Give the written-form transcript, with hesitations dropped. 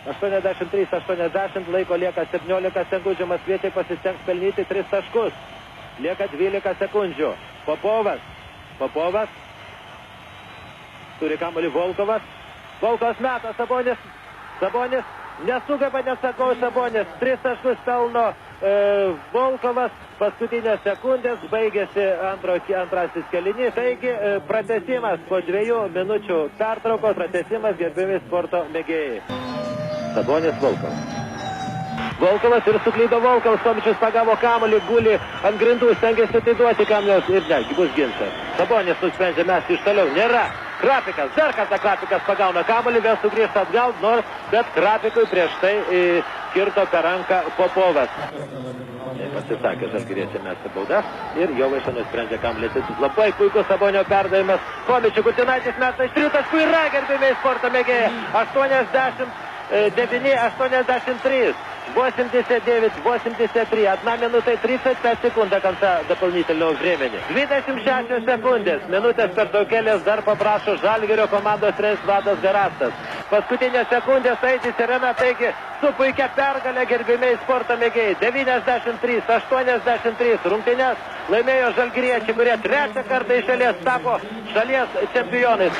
83-80, laiko lieka 17 sekundžių, Maskviečiai pasistengs pelnyti 3 taškus. Lieka 12 sekundžių. Popovas. Turi kamuolį Volkovas. Volkovas meta, Sabonis nesugeba, nesakau, Sabonis. 3 taškus pelno Volkovas. Paskutinės sekundės, baigėsi antrasis kėlinys. Taigi, pratęsimas po 2 minučių pertraukos, pratęsimas, gerbiami sporto mėgėjai. Sabonis, Volkovas ir suklydo Volkovas, Tomičius pagavo kamuolį, guli ant grindų, stengiasi atiduoti kamuolį ir ne, bus ginčas. Sabonis nusprendžia mesti iš toliau, nėra. Krapikas, dar kartą Krapikas pagauna kamuolį, vėl sugrįžta atgal, nors bet Krapikui prieš tai kirto per ranką Popovas. Pasisakė Žalgiriečiai mesti baudas ir Jovaiša nusprendžia kamuolį. Labai puikus Sabonio perdavimas. Tomičius Kurtinaitis meta iš 3 taškų ir gerbiami sporto mėgėjai. 89-83. 89-83. 1 minutė 35 sekund до конца дополнительного времени. 26 sekundės. Minutės pertraukėlės dar paprašo Žalgirio komandos treneris Vladas Garastas. Paskutinės sekundės eiti sirena, taigi su puikia pergalė gerbimiai sporto mėgėjai. 93-83 rungtynes laimėjo Žalgiriečiai, kurie 3 kartą iš eilės tapo šalies čempionais.